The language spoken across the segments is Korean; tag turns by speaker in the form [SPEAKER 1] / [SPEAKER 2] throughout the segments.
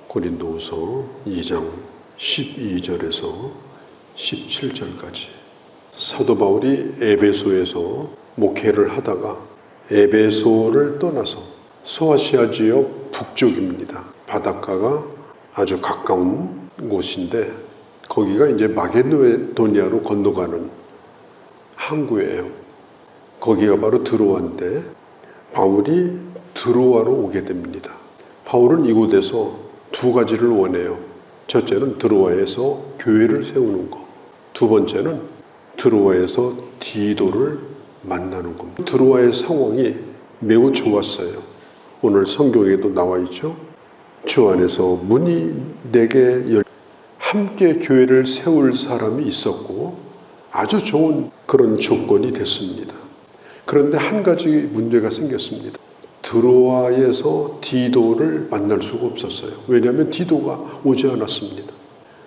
[SPEAKER 1] 고린도후서 2장 12절에서 17절까지 사도 바울이 에베소에서 목회를 하다가 에베소를 떠나서 소아시아 지역 북쪽입니다. 바닷가가 아주 가까운 곳인데 거기가 이제 마게도니아로 건너가는 항구예요. 거기가 바로 드로아인데 바울이 드로아로 오게 됩니다. 바울은 이곳에서 두 가지를 원해요. 첫째는 드로아에서 교회를 세우는 것. 두 번째는 드로아에서 디도를 만나는 겁니다. 드로아의 상황이 매우 좋았어요. 오늘 성경에도 나와 있죠. 주 안에서 문이 내게 함께 교회를 세울 사람이 있었고 아주 좋은 그런 조건이 됐습니다. 그런데 한 가지 문제가 생겼습니다. 드로아에서 디도를 만날 수가 없었어요. 왜냐하면 디도가 오지 않았습니다.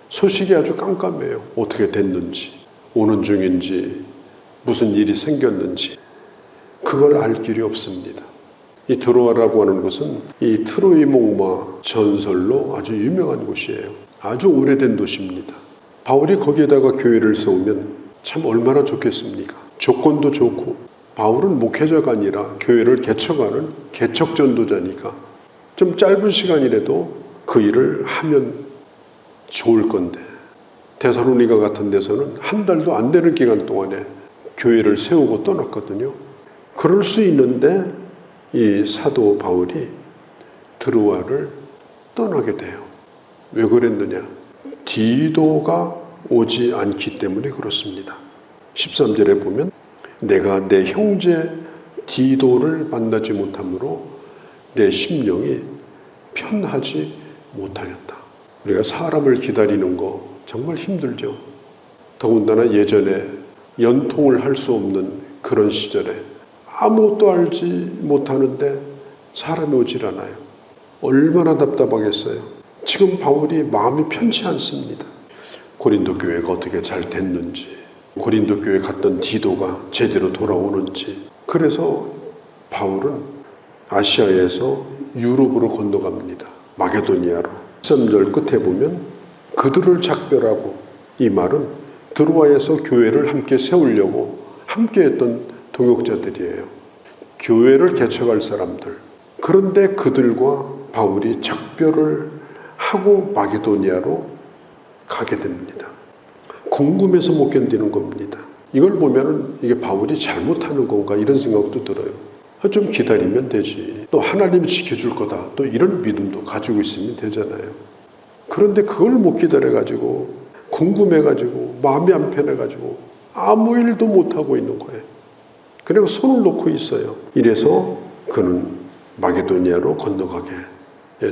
[SPEAKER 1] 소식이 아주 깜깜해요. 어떻게 됐는지, 오는 중인지, 무슨 일이 생겼는지 그걸 알 길이 없습니다. 이 드로아라고 하는 것은 이 트로이 목마 전설로 아주 유명한 곳이에요. 아주 오래된 도시입니다. 바울이 거기에다가 교회를 세우면 참 얼마나 좋겠습니까? 조건도 좋고 바울은 목회자가 아니라 교회를 개척하는 개척전도자니까 좀 짧은 시간이라도 그 일을 하면 좋을 건데 데살로니가 같은 데서는 한 달도 안 되는 기간 동안에 교회를 세우고 떠났거든요. 그럴 수 있는데 이 사도 바울이 드로아를 떠나게 돼요. 왜 그랬느냐? 디도가 오지 않기 때문에 그렇습니다. 13절에 보면 내가 내 형제 디도를 만나지 못함으로 내 심령이 편하지 못하였다. 우리가 사람을 기다리는 거 정말 힘들죠. 더군다나 예전에 연통을 할 수 없는 그런 시절에 아무것도 알지 못하는데 사람이 오질 않아요. 얼마나 답답하겠어요. 지금 바울이 마음이 편치 않습니다. 고린도 교회가 어떻게 잘 됐는지, 고린도 교회 갔던 디도가 제대로 돌아오는지. 그래서 바울은 아시아에서 유럽으로 건너갑니다. 마게도니아로. 13절 끝에 보면 그들을 작별하고, 이 말은 드로아에서 교회를 함께 세우려고 함께 했던 동역자들이에요. 교회를 개척할 사람들. 그런데 그들과 바울이 작별을 하고 마게도니아로 가게 됩니다. 궁금해서 못 견디는 겁니다. 이걸 보면은 이게 바울이 잘못하는 건가 이런 생각도 들어요. 좀 기다리면 되지. 또 하나님이 지켜줄 거다. 또 이런 믿음도 가지고 있으면 되잖아요. 그런데 그걸 못 기다려가지고 궁금해가지고 마음이 안 편해가지고 아무 일도 못하고 있는 거예요. 그리고 손을 놓고 있어요. 이래서 그는 마게도니아로 건너가게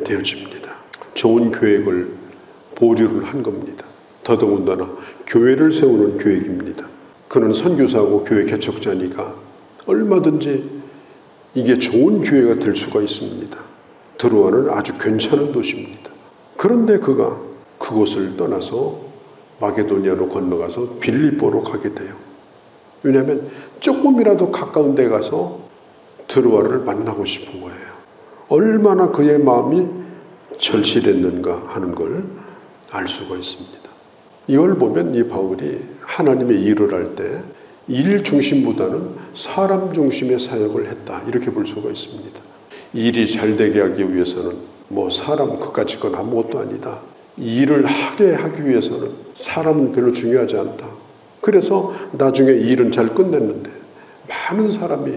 [SPEAKER 1] 되어집니다. 좋은 계획을 보류를 한 겁니다. 더더군다나 교회를 세우는 계획입니다. 그는 선교사고 교회 개척자니까 얼마든지 이게 좋은 교회가 될 수가 있습니다. 드로아는 아주 괜찮은 도시입니다. 그런데 그가 그곳을 떠나서 마게도니아로 건너가서 빌립보로 가게 돼요. 왜냐하면 조금이라도 가까운 데 가서 드로아를 만나고 싶은 거예요. 얼마나 그의 마음이 절실했는가 하는 걸 알 수가 있습니다. 이걸 보면 이 바울이 하나님의 일을 할 때 일 중심보다는 사람 중심의 사역을 했다. 이렇게 볼 수가 있습니다. 일이 잘 되게 하기 위해서는 사람 그까짓 건 아무것도 아니다. 일을 하게 하기 위해서는 사람은 별로 중요하지 않다. 그래서 나중에 일은 잘 끝냈는데 많은 사람이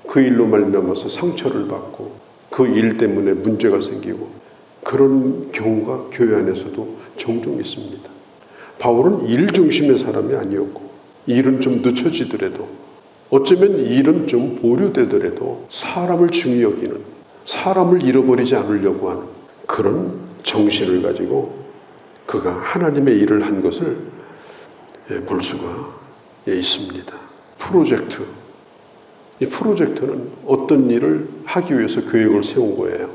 [SPEAKER 1] 그 일로 말미암아서 상처를 받고 그 일 때문에 문제가 생기고 그런 경우가 교회 안에서도 종종 있습니다. 바울은 일 중심의 사람이 아니었고 일은 좀 늦춰지더라도 어쩌면 일은 좀 보류되더라도 사람을 중히 여기는, 사람을 잃어버리지 않으려고 하는 그런 정신을 가지고 그가 하나님의 일을 한 것을 볼 수가 있습니다. 프로젝트. 이 프로젝트는 어떤 일을 하기 위해서 계획을 세운 거예요.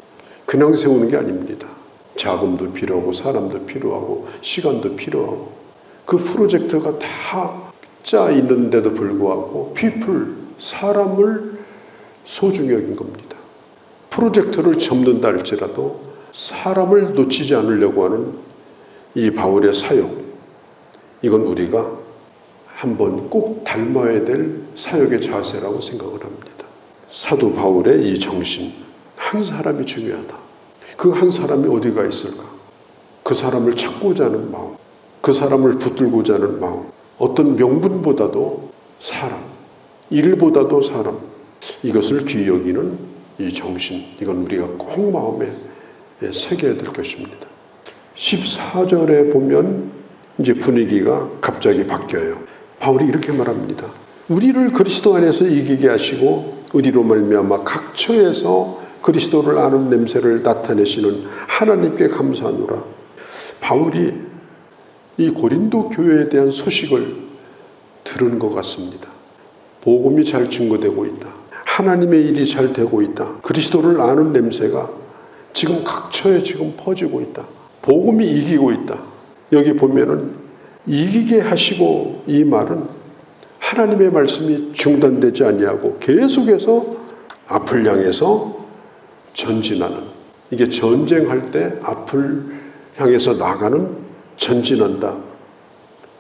[SPEAKER 1] 그냥 세우는 게 아닙니다. 자금도 필요하고 사람도 필요하고 시간도 필요하고 그 프로젝트가 다 짜 있는데도 불구하고 사람을 소중히 여긴 겁니다. 프로젝트를 접는다 할지라도 사람을 놓치지 않으려고 하는 이 바울의 사역, 이건 우리가 한번 꼭 닮아야 될 사역의 자세라고 생각을 합니다. 사도 바울의 이 정신, 한 사람이 중요하다. 그 한 사람이 어디가 있을까? 그 사람을 찾고자 하는 마음, 그 사람을 붙들고자 하는 마음, 어떤 명분보다도 사람, 일보다도 사람, 이것을 귀히 여기는 이 정신, 이건 우리가 꼭 마음에 새겨야 될 것입니다. 14절에 보면 이제 분위기가 갑자기 바뀌어요. 바울이 이렇게 말합니다. 우리를 그리스도 안에서 이기게 하시고 우리로 말미암아 각 처에서 그리스도를 아는 냄새를 나타내시는 하나님께 감사하노라. 바울이 이 고린도 교회에 대한 소식을 들은 것 같습니다. 복음이 잘 증거되고 있다. 하나님의 일이 잘 되고 있다. 그리스도를 아는 냄새가 지금 각처에 지금 퍼지고 있다. 복음이 이기고 있다. 여기 보면은 이기게 하시고, 이 말은 하나님의 말씀이 중단되지 아니하고 계속해서 앞을 향해서 전진하는, 이게 전쟁할 때 앞을 향해서 나가는, 전진한다,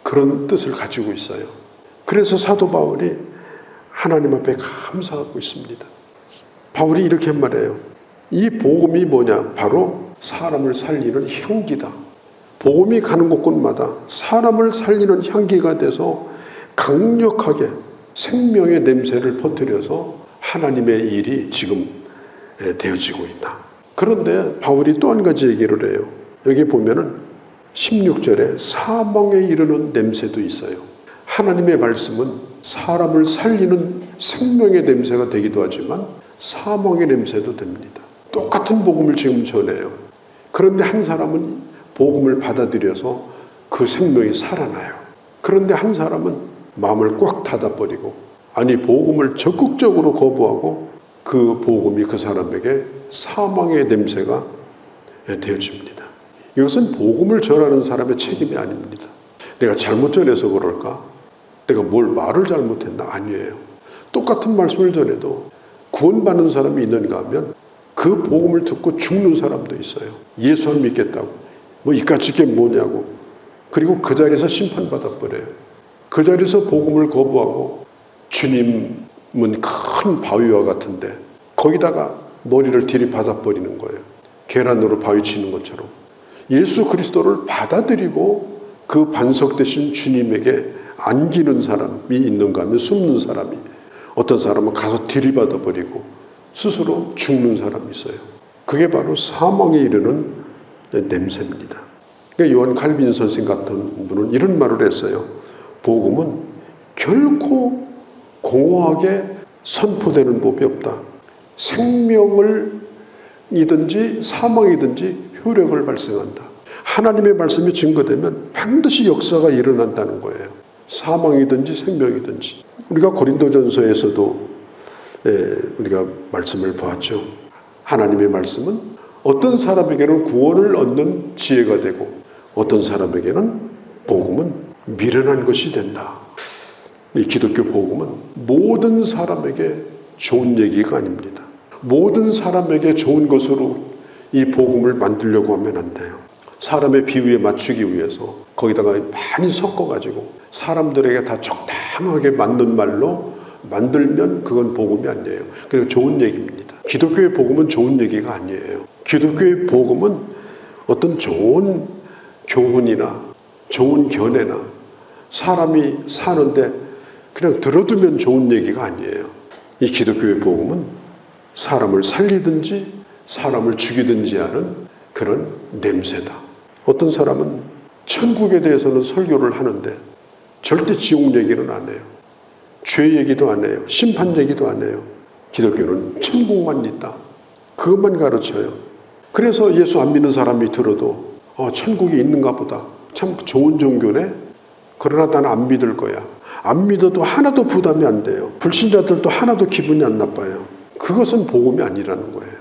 [SPEAKER 1] 그런 뜻을 가지고 있어요. 그래서 사도 바울이 하나님 앞에 감사하고 있습니다. 바울이 이렇게 말해요. 이 복음이 뭐냐? 바로 사람을 살리는 향기다. 복음이 가는 곳곳마다 사람을 살리는 향기가 돼서 강력하게 생명의 냄새를 퍼뜨려서 하나님의 일이 지금 되어지고 있다. 그런데 바울이 또 한 가지 얘기를 해요. 여기 보면은 16절에 사망에 이르는 냄새도 있어요. 하나님의 말씀은 사람을 살리는 생명의 냄새가 되기도 하지만 사망의 냄새도 됩니다. 똑같은 복음을 지금 전해요. 그런데 한 사람은 복음을 받아들여서 그 생명이 살아나요. 그런데 한 사람은 마음을 꽉 닫아버리고, 아니 복음을 적극적으로 거부하고 그 복음이 그 사람에게 사망의 냄새가 되어집니다. 이것은 복음을 전하는 사람의 책임이 아닙니다. 내가 잘못 전해서 그럴까? 내가 뭘 말을 잘못했나? 아니에요. 똑같은 말씀을 전해도 구원받는 사람이 있는가 하면 그 복음을 듣고 죽는 사람도 있어요. 예수 안 믿겠다고. 뭐 이까짓 게 뭐냐고. 그리고 그 자리에서 심판받아버려요. 그 자리에서 복음을 거부하고 주님은 큰 바위와 같은데 거기다가 머리를 들이받아버리는 거예요. 계란으로 바위 치는 것처럼. 예수 그리스도를 받아들이고 그 반석 대신 주님에게 안기는 사람이 있는가 하면 숨는 사람이, 어떤 사람은 가서 들이받아버리고 스스로 죽는 사람이 있어요. 그게 바로 사망에 이르는 냄새입니다. 그러니까 요한 칼빈 선생 같은 분은 이런 말을 했어요. 복음은 결코 공허하게 선포되는 법이 없다. 생명을이든지 사망이든지 효력을 발생한다. 하나님의 말씀이 증거되면 반드시 역사가 일어난다는 거예요. 사망이든지 생명이든지. 우리가 고린도전서에서도 우리가 말씀을 보았죠. 하나님의 말씀은 어떤 사람에게는 구원을 얻는 지혜가 되고 어떤 사람에게는 복음은 미련한 것이 된다. 이 기독교 복음은 모든 사람에게 좋은 얘기가 아닙니다. 모든 사람에게 좋은 것으로 이 복음을 만들려고 하면 안 돼요. 사람의 비유에 맞추기 위해서 거기다가 많이 섞어가지고 사람들에게 다 적당하게 맞는 말로 만들면 그건 복음이 아니에요. 그리고 좋은 얘기입니다. 기독교의 복음은 좋은 얘기가 아니에요. 기독교의 복음은 어떤 좋은 교훈이나 좋은 견해나 사람이 사는데 그냥 들어두면 좋은 얘기가 아니에요. 이 기독교의 복음은 사람을 살리든지 사람을 죽이든지 하는 그런 냄새다. 어떤 사람은 천국에 대해서는 설교를 하는데 절대 지옥 얘기는 안 해요. 죄 얘기도 안 해요. 심판 얘기도 안 해요. 기독교는 천국만 있다. 그것만 가르쳐요. 그래서 예수 안 믿는 사람이 들어도 천국이 있는가 보다. 참 좋은 종교네. 그러나 나는 안 믿을 거야. 안 믿어도 하나도 부담이 안 돼요. 불신자들도 하나도 기분이 안 나빠요. 그것은 복음이 아니라는 거예요.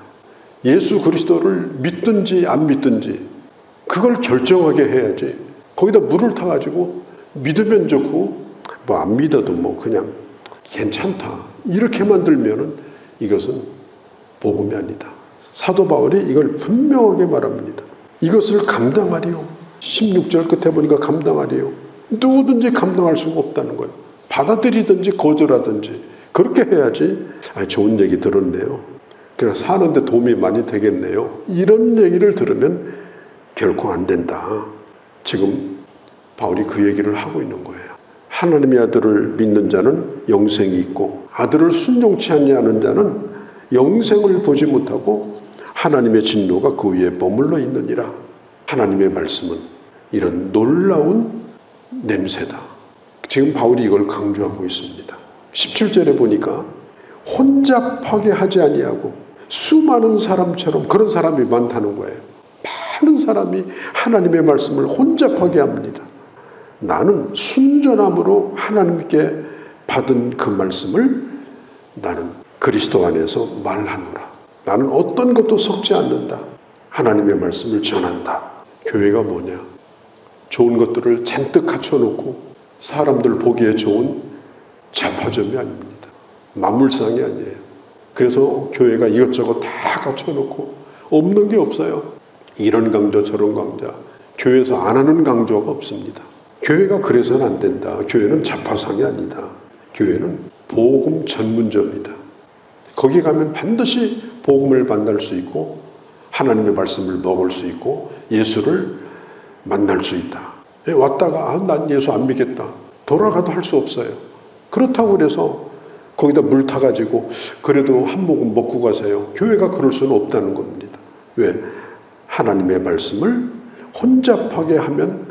[SPEAKER 1] 예수 그리스도를 믿든지 안 믿든지 그걸 결정하게 해야지. 거기다 물을 타가지고 믿으면 좋고 뭐 안 믿어도 뭐 그냥 괜찮다 이렇게 만들면은 이것은 복음이 아니다. 사도 바울이 이걸 분명하게 말합니다. 이것을 감당하리요. 16절 끝에 보니까 감당하리요. 누구든지 감당할 수가 없다는 거예요. 받아들이든지 거절하든지 그렇게 해야지. 좋은 얘기 들었네요. 그래서 사는데 도움이 많이 되겠네요. 이런 얘기를 들으면 결코 안 된다. 지금 바울이 그 얘기를 하고 있는 거예요. 하나님의 아들을 믿는 자는 영생이 있고 아들을 순종치 아니하는 자는 영생을 보지 못하고 하나님의 진노가 그 위에 머물러 있느니라. 하나님의 말씀은 이런 놀라운 냄새다. 지금 바울이 이걸 강조하고 있습니다. 17절에 보니까 혼잡하게 하지 아니하고 수많은 사람처럼 그런 사람이 많다는 거예요. 많은 사람이 하나님의 말씀을 혼잡하게 합니다. 나는 순전함으로 하나님께 받은 그 말씀을 나는 그리스도 안에서 말하노라. 나는 어떤 것도 섞지 않는다. 하나님의 말씀을 전한다. 교회가 뭐냐? 좋은 것들을 잔뜩 갖춰놓고 사람들 보기에 좋은 잡화점이 아닙니다. 만물상이 아니에요. 그래서 교회가 이것저것 다 갖춰놓고 없는 게 없어요. 이런 강조 저런 강조, 교회에서 안 하는 강조가 없습니다. 교회가 그래서는 안 된다. 교회는 잡화상이 아니다. 교회는 복음 전문점이다. 거기 가면 반드시 복음을 만날 수 있고 하나님의 말씀을 먹을 수 있고 예수를 만날 수 있다. 왔다가 난 예수 안 믿겠다. 돌아가도 할 수 없어요. 그렇다고 그래서 거기다 물 타가지고 그래도 한 모금 먹고 가세요. 교회가 그럴 수는 없다는 겁니다. 왜? 하나님의 말씀을 혼잡하게 하면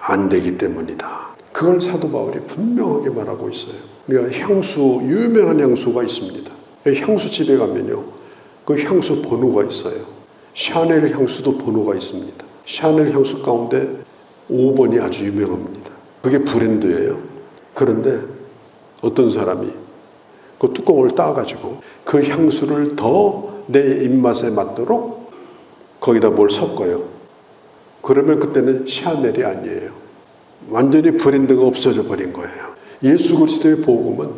[SPEAKER 1] 안 되기 때문이다. 그걸 사도 바울이 분명하게 말하고 있어요. 우리가 향수, 유명한 향수가 있습니다. 향수 집에 가면요, 그 향수 번호가 있어요. 샤넬 향수도 번호가 있습니다. 샤넬 향수 가운데 5번이 아주 유명합니다. 그게 브랜드예요. 그런데 어떤 사람이 그 뚜껑을 따가지고 그 향수를 더 내 입맛에 맞도록 거기다 뭘 섞어요. 그러면 그때는 샤넬이 아니에요. 완전히 브랜드가 없어져 버린 거예요. 예수 그리스도의 복음은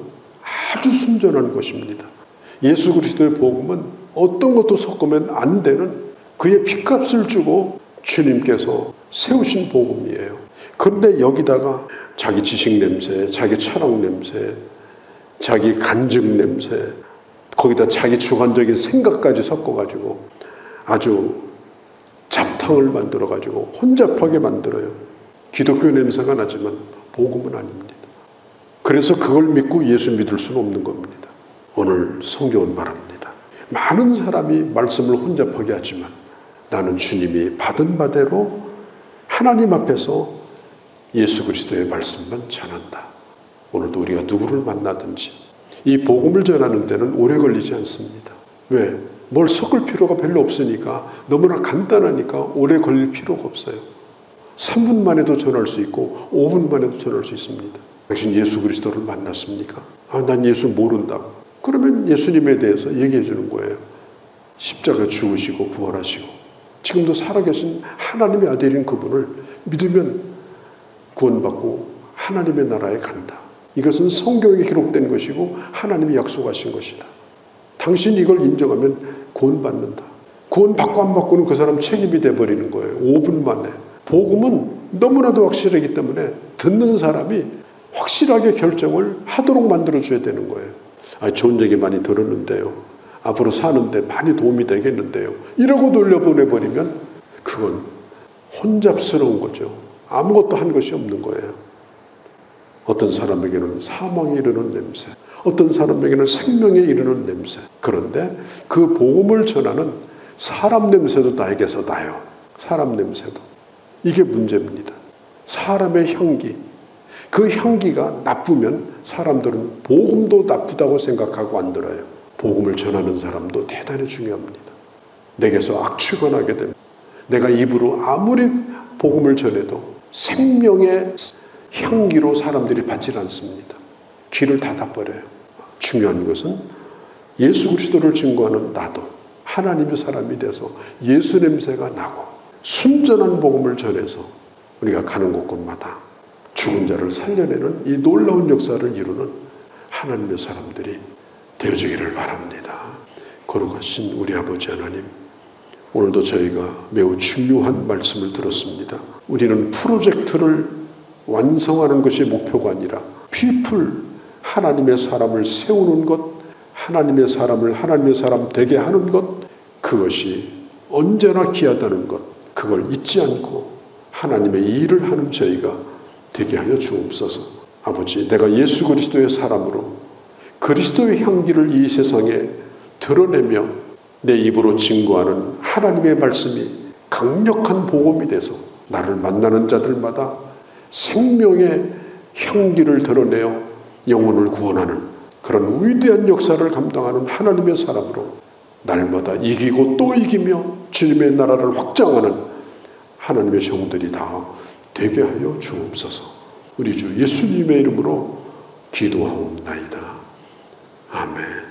[SPEAKER 1] 아주 순전한 것입니다. 예수 그리스도의 복음은 어떤 것도 섞으면 안 되는 그의 피값을 주고 주님께서 세우신 복음이에요. 그런데 여기다가 자기 지식 냄새, 자기 철학 냄새, 자기 간증 냄새, 거기다 자기 주관적인 생각까지 섞어가지고 아주 잡탕을 만들어가지고 혼잡하게 만들어요. 기독교 냄새가 나지만 복음은 아닙니다. 그래서 그걸 믿고 예수 믿을 수는 없는 겁니다. 오늘 성경은 말합니다. 많은 사람이 말씀을 혼잡하게 하지만 나는 주님이 받은 바대로 하나님 앞에서 예수 그리스도의 말씀만 전한다. 오늘도 우리가 누구를 만나든지 이 복음을 전하는 데는 오래 걸리지 않습니다. 왜? 뭘 섞을 필요가 별로 없으니까 너무나 간단하니까 오래 걸릴 필요가 없어요. 3분 만에도 전할 수 있고 5분 만에도 전할 수 있습니다. 당신 예수 그리스도를 만났습니까? 난 예수 모른다고. 그러면 예수님에 대해서 얘기해 주는 거예요. 십자가 죽으시고 부활하시고 지금도 살아계신 하나님의 아들인 그분을 믿으면 구원받고 하나님의 나라에 간다. 이것은 성경에 기록된 것이고 하나님이 약속하신 것이다. 당신이 이걸 인정하면 구원받는다. 구원받고 안 받고는 그 사람 책임이 돼버리는 거예요. 5분 만에. 복음은 너무나도 확실하기 때문에 듣는 사람이 확실하게 결정을 하도록 만들어줘야 되는 거예요. 좋은 얘기 많이 들었는데요. 앞으로 사는데 많이 도움이 되겠는데요. 이러고 돌려보내버리면 그건 혼잡스러운 거죠. 아무것도 한 것이 없는 거예요. 어떤 사람에게는 사망에 이르는 냄새, 어떤 사람에게는 생명에 이르는 냄새. 그런데 그 복음을 전하는 사람 냄새도 나에게서 나요. 사람 냄새도. 이게 문제입니다. 사람의 향기. 그 향기가 나쁘면 사람들은 복음도 나쁘다고 생각하고 안 들어요. 복음을 전하는 사람도 대단히 중요합니다. 내게서 악취가 나게 됩니다. 내가 입으로 아무리 복음을 전해도 생명의 향기로 사람들이 받지 않습니다. 귀를 닫아버려요. 중요한 것은 예수 그리스도를 증거하는 나도 하나님의 사람이 돼서 예수 냄새가 나고 순전한 복음을 전해서 우리가 가는 곳곳마다 죽은 자를 살려내는 이 놀라운 역사를 이루는 하나님의 사람들이 되어지기를 바랍니다. 거룩하신 우리 아버지 하나님, 오늘도 저희가 매우 중요한 말씀을 들었습니다. 우리는 프로젝트를 완성하는 것이 목표가 아니라 people, 하나님의 사람을 세우는 것, 하나님의 사람을 하나님의 사람 되게 하는 것, 그것이 언제나 귀하다는 것, 그걸 잊지 않고 하나님의 일을 하는 저희가 되게 하여 주옵소서. 아버지, 내가 예수 그리스도의 사람으로 그리스도의 향기를 이 세상에 드러내며 내 입으로 증거하는 하나님의 말씀이 강력한 복음이 돼서 나를 만나는 자들마다 생명의 향기를 드러내어 영혼을 구원하는 그런 위대한 역사를 감당하는 하나님의 사람으로 날마다 이기고 또 이기며 주님의 나라를 확장하는 하나님의 종들이 다 되게 하여 주옵소서. 우리 주 예수님의 이름으로 기도하옵나이다. 아멘.